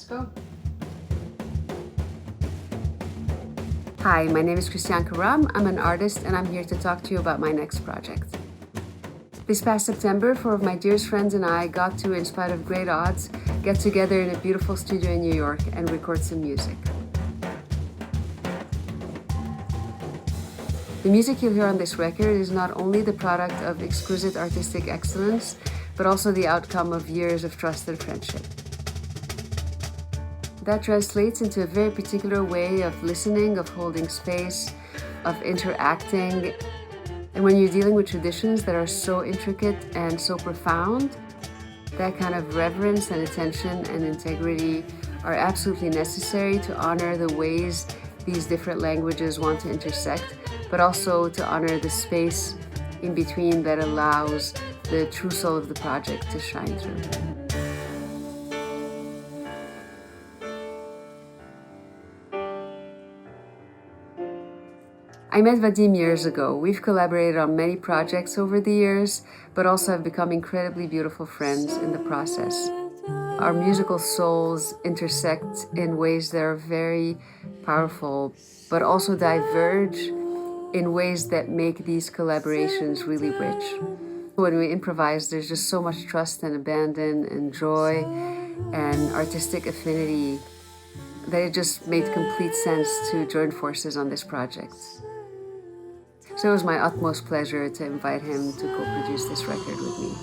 Let's go. Hi, my name is Christiane Karam. I'm an artist and I'm here to talk to you about my next project. This past September, 4 of my dearest friends and I got to, in spite of great odds, get together in a beautiful studio in New York and record some music. The music you'll hear on this record is not only the product of exquisite artistic excellence, but also the outcome of years of trust and friendship. That translates into a very particular way of listening, of holding space, of interacting. And when you're dealing with traditions that are so intricate and so profound, that kind of reverence and attention and integrity are absolutely necessary to honor the ways these different languages want to intersect, but also to honor the space in between that allows the true soul of the project to shine through. I met Vadim years ago. We've collaborated on many projects over the years, but also have become incredibly beautiful friends in the process. Our musical souls intersect in ways that are very powerful, but also diverge in ways that make these collaborations really rich. When we improvise, there's just so much trust and abandon and joy and artistic affinity that it just made complete sense to join forces on this project. So it was my utmost pleasure to invite him to co-produce this record with me.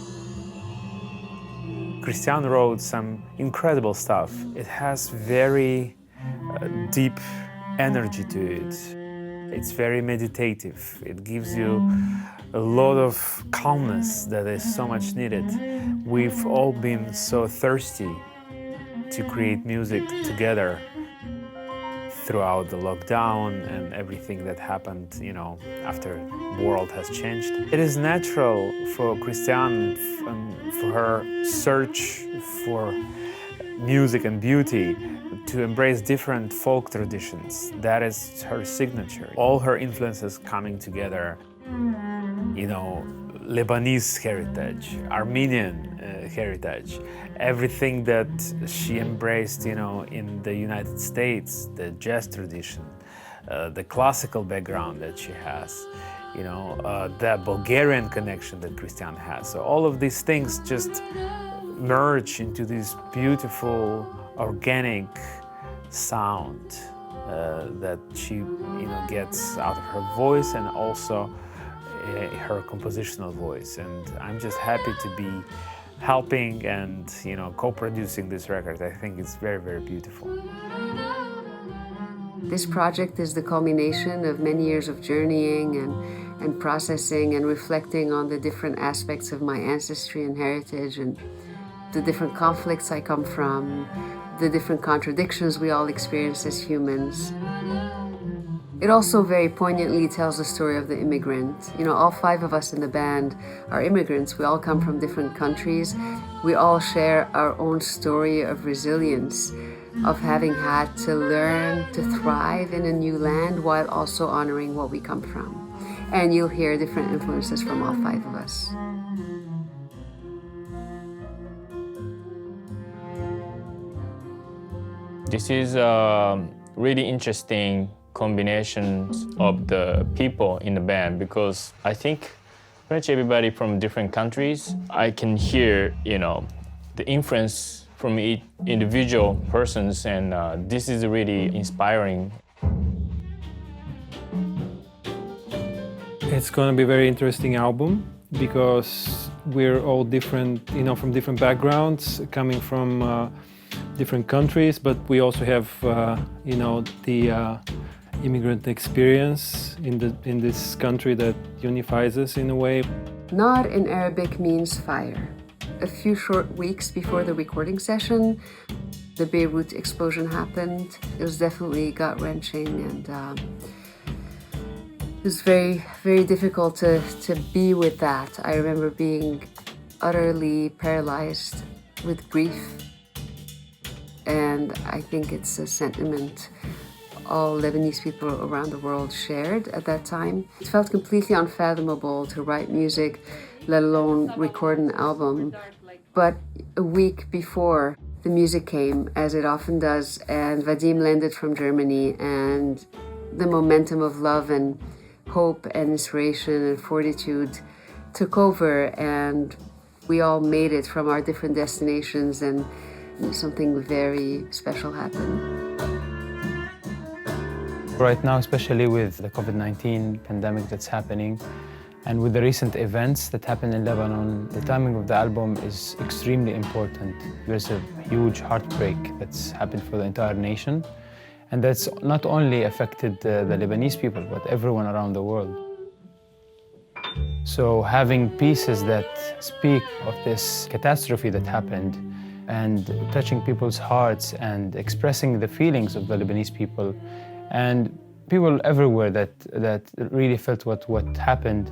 Christiane wrote some incredible stuff. It has very deep energy to it. It's very meditative. It gives you a lot of calmness that is so much needed. We've all been so thirsty to create music together throughout the lockdown and everything that happened, after the world has changed. It is natural for Christiane, for her search for music and beauty, to embrace different folk traditions. That is her signature. All her influences coming together, Lebanese heritage, Armenian heritage, everything that she embraced, in the United States, the jazz tradition, the classical background that she has, the Bulgarian connection that Christiane has. So all of these things just merge into this beautiful, organic sound that she, gets out of her voice and also her compositional voice. And I'm just happy to be helping and co-producing this record. I think it's very, very beautiful. This project is the culmination of many years of journeying and processing and reflecting on the different aspects of my ancestry and heritage and the different conflicts I come from, the different contradictions we all experience as humans. It also very poignantly tells the story of the immigrant. All 5 of us in the band are immigrants. We all come from different countries. We all share our own story of resilience, of having had to learn to thrive in a new land while also honoring what we come from. And you'll hear different influences from all 5 of us. This is really interesting combinations of the people in the band, because I think pretty much everybody from different countries, I can hear, the influence from each individual persons, and this is really inspiring. It's going to be a very interesting album because we're all different, from different backgrounds, coming from different countries, but we also have, the immigrant experience in this country that unifies us in a way. NAR in Arabic means fire. A few short weeks before the recording session, the Beirut explosion happened. It was definitely gut-wrenching, and it was very, very difficult to be with that. I remember being utterly paralyzed with grief, and I think it's a sentiment all Lebanese people around the world shared at that time. It felt completely unfathomable to write music, let alone record an album. But a week before the music came, as it often does, and Vadim landed from Germany, and the momentum of love and hope and inspiration and fortitude took over, and we all made it from our different destinations, and something very special happened. Right now, especially with the COVID-19 pandemic that's happening, and with the recent events that happened in Lebanon, the timing of the album is extremely important. There's a huge heartbreak that's happened for the entire nation, and that's not only affected the Lebanese people, but everyone around the world. So having pieces that speak of this catastrophe that happened and touching people's hearts and expressing the feelings of the Lebanese people and people everywhere that really felt what happened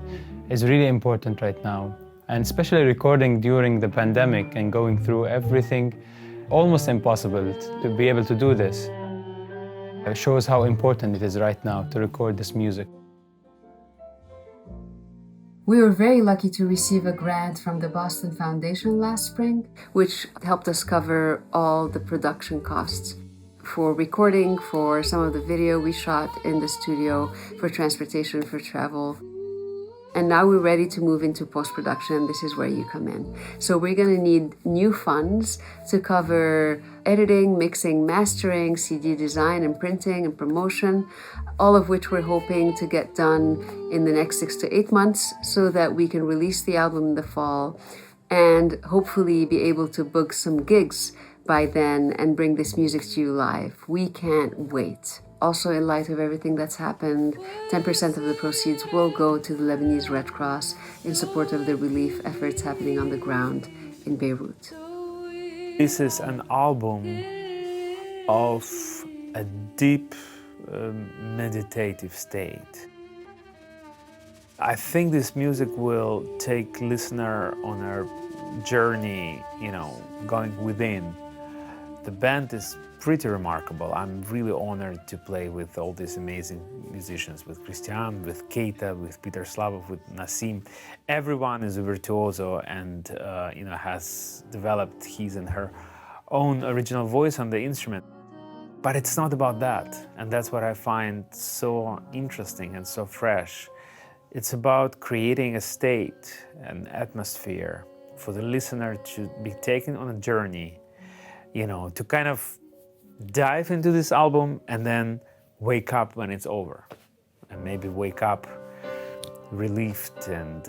is really important right now. And especially recording during the pandemic and going through everything, almost impossible to be able to do this. It shows how important it is right now to record this music. We were very lucky to receive a grant from the Boston Foundation last spring, which helped us cover all the production costs for recording, for some of the video we shot in the studio, for transportation, for travel. And now we're ready to move into post-production. This is where you come in. So we're going to need new funds to cover editing, mixing, mastering, CD design and printing and promotion, all of which we're hoping to get done in the next 6 to 8 months so that we can release the album in the fall and hopefully be able to book some gigs by then and bring this music to you live. We can't wait. Also, in light of everything that's happened, 10% of the proceeds will go to the Lebanese Red Cross in support of the relief efforts happening on the ground in Beirut. This is an album of a deep meditative state. I think this music will take listener on a journey, going within. The band is pretty remarkable. I'm really honored to play with all these amazing musicians, with Christiane, with Keita, with Peter Slavov, with Nassim. Everyone is a virtuoso and has developed his and her own original voice on the instrument. But it's not about that, and that's what I find so interesting and so fresh. It's about creating a state, an atmosphere for the listener to be taken on a journey, to kind of dive into this album and then wake up when it's over. And maybe wake up relieved and,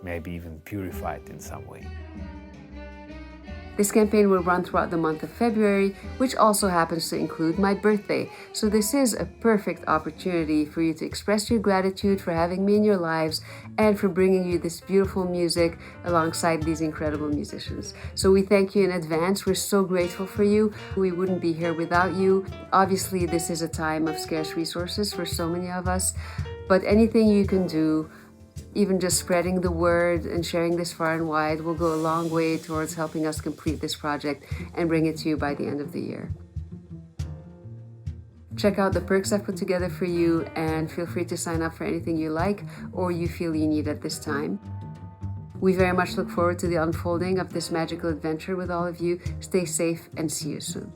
maybe even purified in some way. This campaign will run throughout the month of February, which also happens to include my birthday. So this is a perfect opportunity for you to express your gratitude for having me in your lives and for bringing you this beautiful music alongside these incredible musicians. So we thank you in advance. We're so grateful for you. We wouldn't be here without you. Obviously, this is a time of scarce resources for so many of us, but anything you can do, even just spreading the word and sharing this far and wide, will go a long way towards helping us complete this project and bring it to you by the end of the year. Check out the perks I've put together for you and feel free to sign up for anything you like or you feel you need at this time. We very much look forward to the unfolding of this magical adventure with all of you. Stay safe and see you soon.